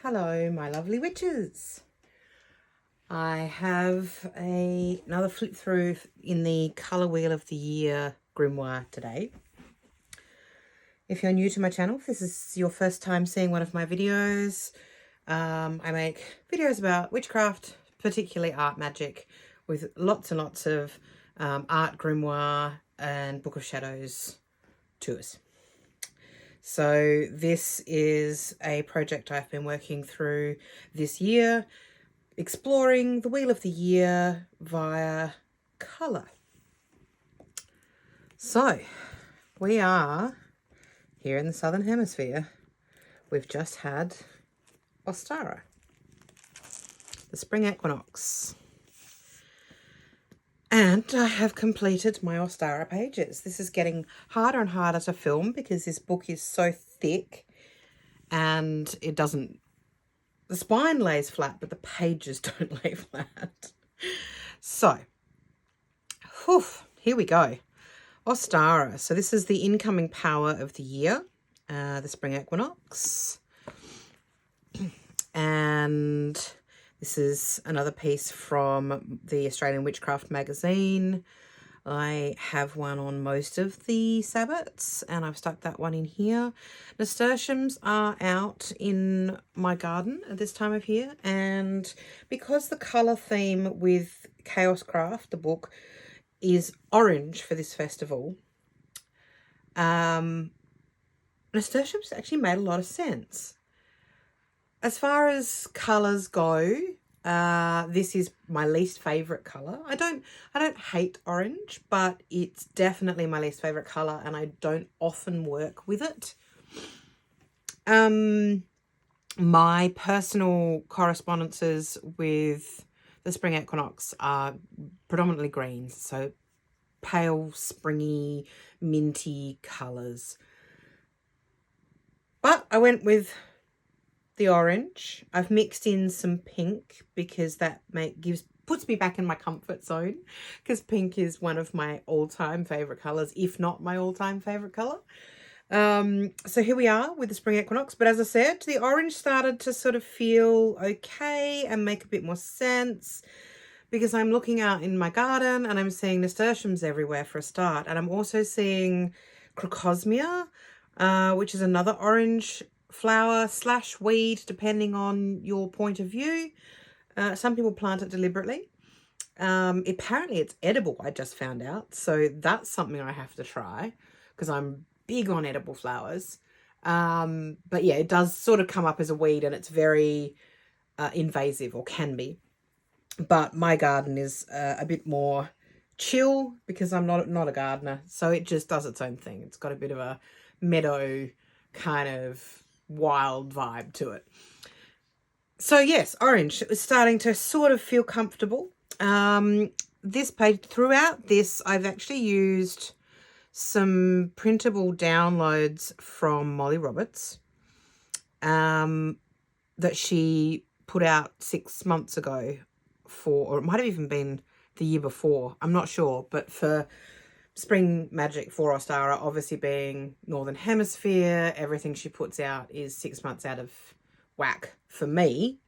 Hello, my lovely witches. I have another flip through in the Colour Wheel of the Year Grimoire today. If you're new to my channel, if this is your first time seeing one of my videos, I make videos about witchcraft, particularly art magic, with lots and lots of art grimoire and Book of Shadows tours. So this is a project I've been working through this year, exploring the Wheel of the Year via colour. So we are here in the Southern Hemisphere. We've just had Ostara, the spring equinox. And I have completed my Ostara pages. This is getting harder and harder to film because this book is so thick and it doesn't, the spine lays flat, but the pages don't lay flat. So, here we go. Ostara. So this is the incoming power of the year, the spring equinox. And this is another piece from the Australian Witchcraft magazine. I have one on most of the sabbats and I've stuck that one in here. Nasturtiums are out in my garden at this time of year, and because the colour theme with Chaos Craft, the book, is orange for this festival, nasturtiums actually made a lot of sense. As far as colours go, this is my least favourite colour. I don't hate orange, but it's definitely my least favourite colour and I don't often work with it. My personal correspondences with the spring equinox are predominantly greens, so pale, springy, minty colours. But I went with the orange. I've mixed in some pink because that puts me back in my comfort zone, because pink is one of my all-time favourite colours, if not my all-time favourite colour. So here we are with the spring equinox, but as I said, the orange started to sort of feel okay and make a bit more sense, because I'm looking out in my garden and I'm seeing nasturtiums everywhere for a start, and I'm also seeing crocosmia, which is another orange flower / weed, depending on your point of view. Some people plant it deliberately. Apparently it's edible, I just found out, so that's something I have to try because I'm big on edible flowers. But yeah, it does sort of come up as a weed and it's very invasive, or can be. But my garden is a bit more chill because I'm not a gardener, so it just does its own thing. It's got a bit of a meadow kind of wild vibe to it. So yes, orange, it was starting to sort of feel comfortable. This page, throughout this, I've actually used some printable downloads from Molly Roberts that she put out 6 months ago or it might have even been the year before, I'm not sure, but for Spring Magic for Ostara, obviously being Northern Hemisphere, everything she puts out is 6 months out of whack for me.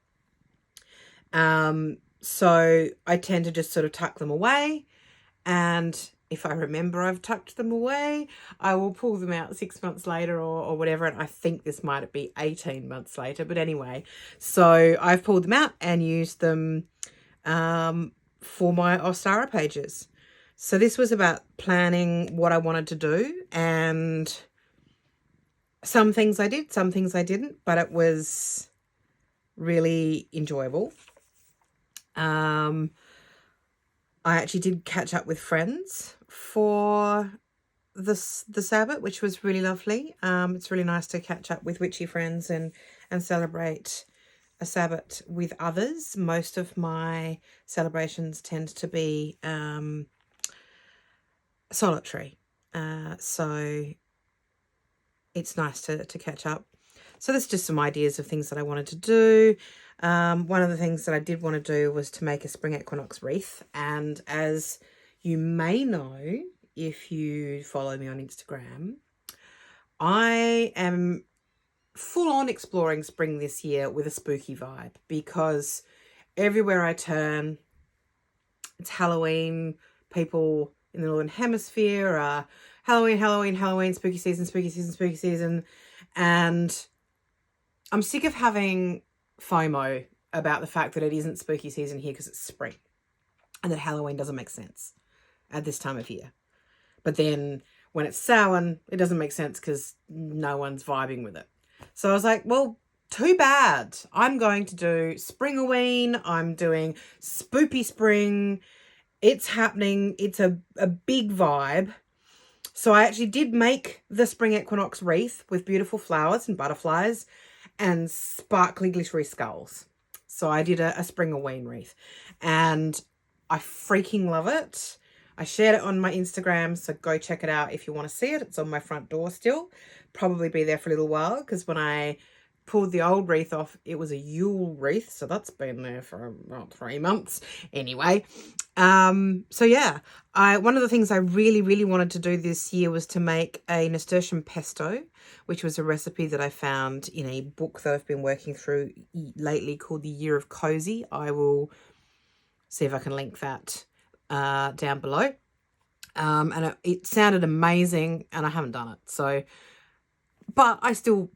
So I tend to just sort of tuck them away, and if I remember I've tucked them away, I will pull them out 6 months later or whatever, and I think this might be 18 months later, but anyway, so I've pulled them out and used them for my Ostara pages. So this was about planning what I wanted to do, and some things I did, some things I didn't, but it was really enjoyable. I actually did catch up with friends for the Sabbath, which was really lovely. It's really nice to catch up with witchy friends and celebrate a Sabbath with others. Most of my celebrations tend to be solitary, so it's nice to catch up. So there's just some ideas of things that I wanted to do. One of the things that I did want to do was to make a spring equinox wreath, and as you may know if you follow me on Instagram, I am full on exploring spring this year with a spooky vibe, because everywhere I turn, it's Halloween. People in the Northern Hemisphere are Halloween, Halloween, Halloween, spooky season, spooky season, spooky season. And I'm sick of having FOMO about the fact that it isn't spooky season here because it's spring, and that Halloween doesn't make sense at this time of year. But then when it's Samhain, it doesn't make sense because no one's vibing with it. So I was like, well, too bad. I'm going to do Springoween. I'm doing Spoopy Spring. It's happening. It's a big vibe. So I actually did make the Spring Equinox wreath with beautiful flowers and butterflies and sparkly glittery skulls. So I did a Springoween wreath, and I freaking love it. I shared it on my Instagram, so go check it out if you want to see it. It's on my front door still. Probably be there for a little while, because when I pulled the old wreath off, it was a Yule wreath, so that's been there for about 3 months anyway. So yeah, one of the things I really wanted to do this year was to make a nasturtium pesto, which was a recipe that I found in a book that I've been working through lately called The Year of Cozy. I will see if I can link that down below. And it sounded amazing, and I haven't done it. So, but I still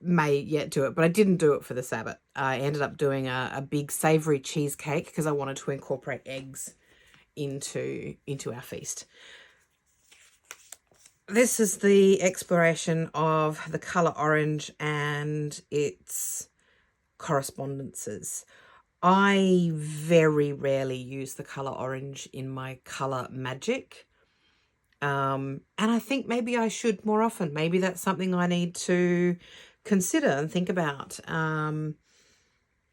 may yet do it, but I didn't do it for the Sabbath. I ended up doing a big savoury cheesecake because I wanted to incorporate eggs into our feast. This is the exploration of the colour orange and its correspondences. I very rarely use the colour orange in my colour Magick. And I think maybe I should more often. Maybe that's something I need to consider and think about.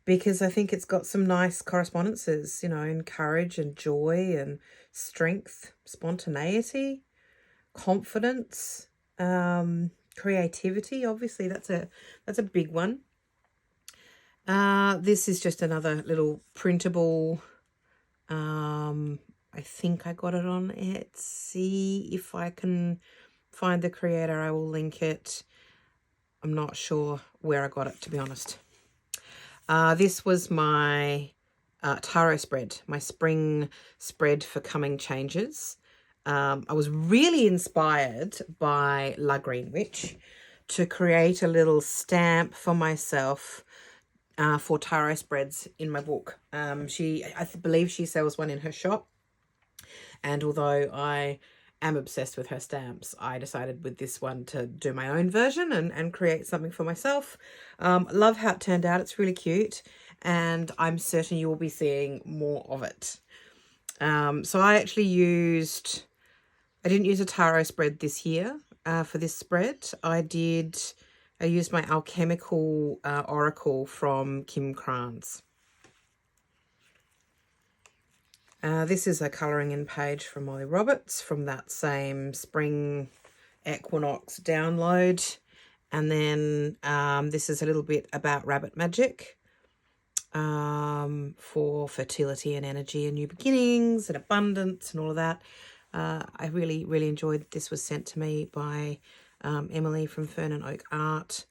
Because I think it's got some nice correspondences, you know, in courage and joy and strength, spontaneity, confidence, creativity. Obviously, that's a big one. This is just another little printable. I think I got it on Etsy. If I can find the creator, I will link it. I'm not sure where I got it, to be honest. This was my taro spread, my spring spread for coming changes. I was really inspired by La Green Witch to create a little stamp for myself for taro spreads in my book. I believe she sells one in her shop. And although I am obsessed with her stamps, I decided with this one to do my own version and create something for myself. Love how it turned out. It's really cute, and I'm certain you will be seeing more of it. So I actually I didn't use a taro spread this year for this spread. I used my alchemical oracle from Kim Kranz. This is a colouring in page from Molly Roberts from that same Spring Equinox download. And then this is a little bit about rabbit magic for fertility and energy and new beginnings and abundance and all of that. I really enjoyed this. Was sent to me by Emily from Fern and Oak Art.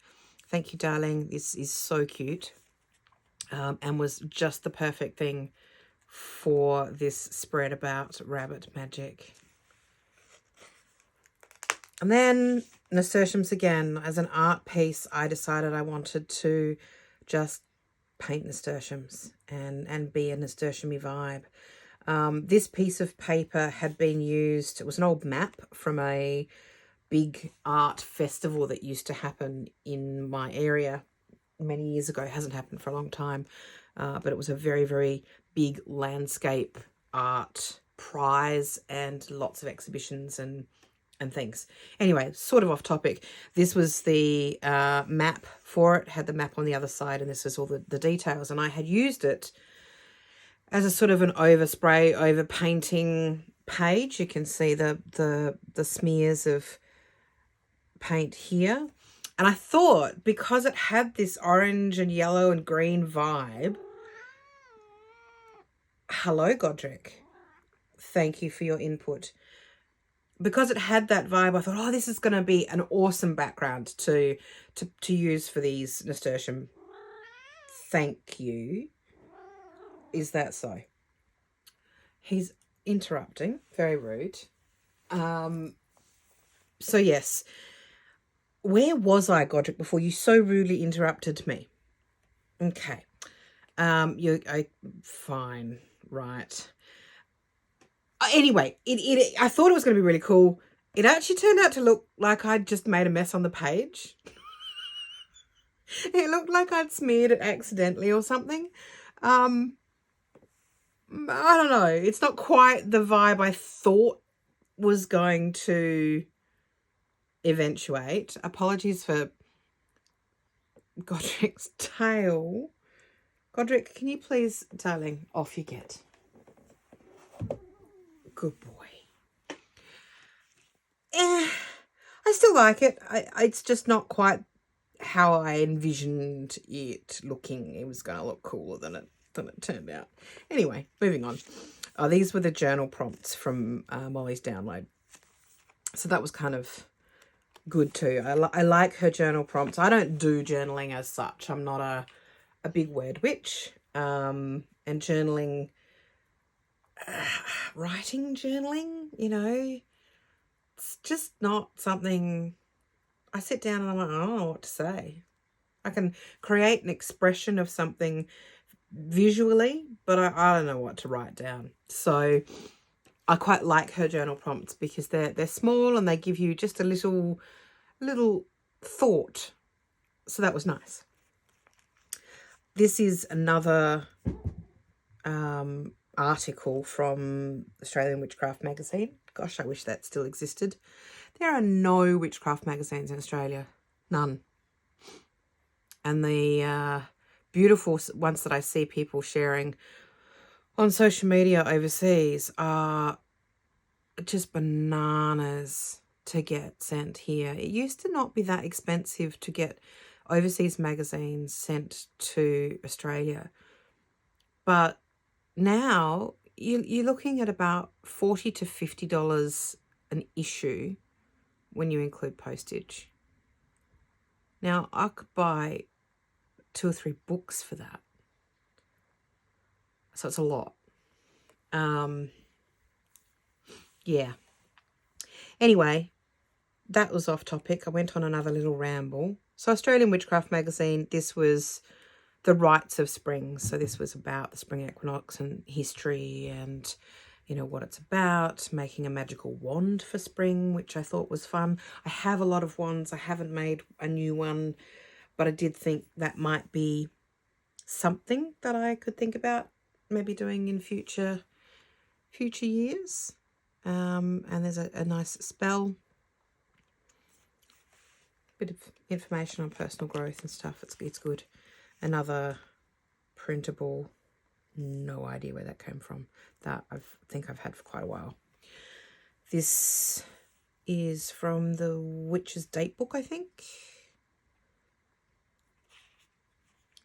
Thank you, darling. This is so cute and was just the perfect thing for this spread about rabbit magic. And then nasturtiums again. As an art piece, I decided I wanted to just paint nasturtiums and be a nasturtium-y vibe. This piece of paper had been used, it was an old map from a big art festival that used to happen in my area many years ago. It hasn't happened for a long time, but it was a very big landscape art prize and lots of exhibitions and things. Anyway, sort of off topic. This was the map for it. Had the map on the other side, and this is all the details. And I had used it as a sort of an overspray, over painting page. You can see the smears of paint here. And I thought, because it had this orange and yellow and green vibe. Hello, Godric. Thank you for your input. because it had that vibe, I thought, oh, this is going to be an awesome background to use for these nasturtium. Thank you. Is that so? He's interrupting. Very rude. So yes. Where was I, Godric, before you so rudely interrupted me? Okay. Fine. Right. Anyway, I thought it was going to be really cool. It actually turned out to look like I'd just made a mess on the page. It looked like I'd smeared it accidentally or something. I don't know. It's not quite the vibe I thought was going to eventuate. Apologies for Godric's tail. Godric, can you please, darling, off you get. Good boy. I still like it. It's just not quite how I envisioned it looking. It was going to look cooler than it turned out. Anyway, moving on. Oh, these were the journal prompts from Molly's download. So that was kind of good too. I like her journal prompts. I don't do journaling as such. I'm not a big word witch. And journaling, writing journaling, you know, it's just not something I sit down and I'm like, I don't know what to say. I can create an expression of something visually, but I don't know what to write down. So I quite like her journal prompts because they're small and they give you just a little thought. So that was nice. This is another article from Australian Witchcraft magazine. Gosh, I wish that still existed. There are no witchcraft magazines in Australia. None. And the beautiful ones that I see people sharing on social media overseas are just bananas to get sent here. It used to not be that expensive to get overseas magazines sent to Australia. But now you're looking at about $40 to $50 an issue when you include postage. Now, I could buy 2 or 3 books for that. So it's a lot. Yeah. Anyway, that was off topic. I went on another little ramble. So Australian Witchcraft magazine, this was the rites of spring. So this was about the spring equinox and history and, you know, what it's about, making a magical wand for spring, which I thought was fun. I have a lot of wands. I haven't made a new one, but I did think that might be something that I could think about maybe doing in future years. And there's a nice spell. Bit of information on personal growth and stuff. It's good. Another printable, no idea where that came from, that I think I've had for quite a while. This is from the Witch's Date Book, I think.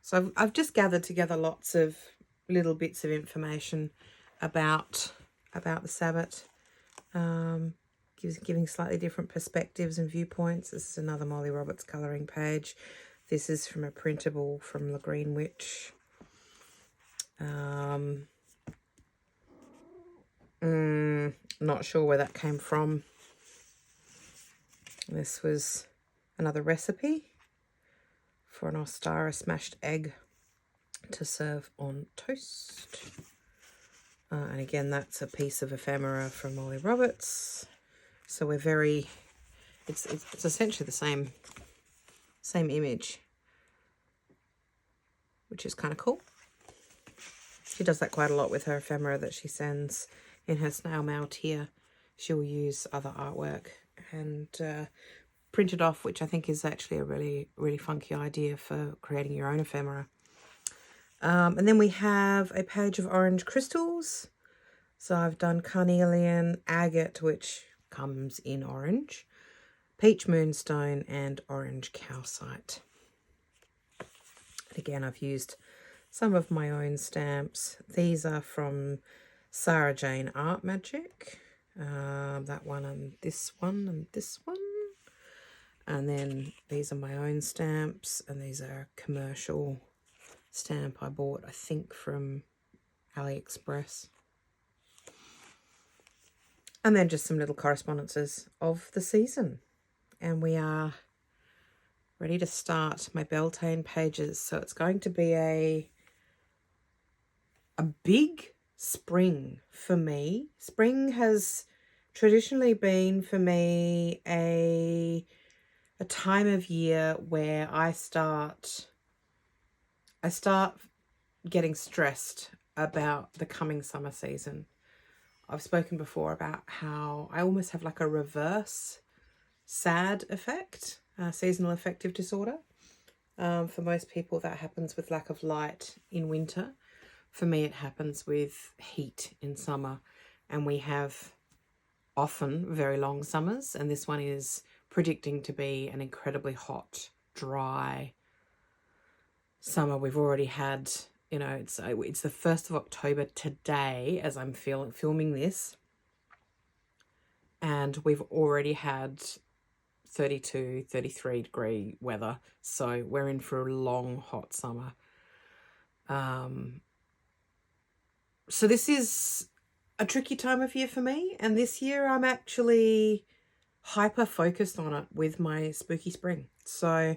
So I've just gathered together lots of little bits of information about the Sabbat, giving slightly different perspectives and viewpoints. This is another Molly Roberts colouring page. This is from a printable from the Green Witch. Not sure where that came from. This was another recipe for an Ostara smashed egg to serve on toast. And again, that's a piece of ephemera from Molly Roberts. So we're very, it's essentially the same image, which is kind of cool. She does that quite a lot with her ephemera that she sends in her snail mail tier. She'll use other artwork and print it off, which I think is actually a really, really funky idea for creating your own ephemera. And then we have a page of orange crystals. So I've done carnelian, agate, which comes in orange, peach moonstone, and orange calcite. Again, I've used some of my own stamps. These are from Sarah Jane Art Magic. That one and this one and this one. And then these are my own stamps, and these are a commercial stamp I bought, I think, from AliExpress. And then just some little correspondences of the season. And we are ready to start my Beltane pages. So it's going to be a big spring for me. Spring has traditionally been for me a time of year where I start getting stressed about the coming summer season. I've spoken before about how I almost have like a reverse SAD effect, seasonal affective disorder. For most people that happens with lack of light in winter. For me it happens with heat in summer, and we have often very long summers, and this one is predicting to be an incredibly hot, dry summer. We've already had, you know, it's the 1st of October today as I'm filming this, and we've already had 32, 33 degree weather. So we're in for a long, hot summer. So this is a tricky time of year for me. And this year I'm actually hyper focused on it with my spooky spring. So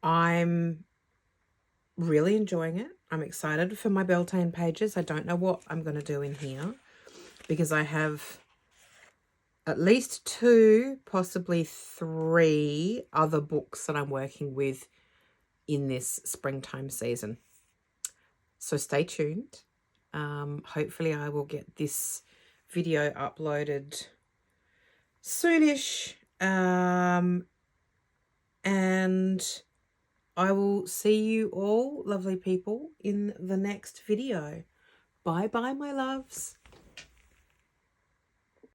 I'm really enjoying it. I'm excited for my Beltane pages. I don't know what I'm going to do in here because I have at least 2, possibly 3 other books that I'm working with in this springtime season. So stay tuned. Hopefully I will get this video uploaded soonish. And I will see you all, lovely people, in the next video. Bye bye, my loves.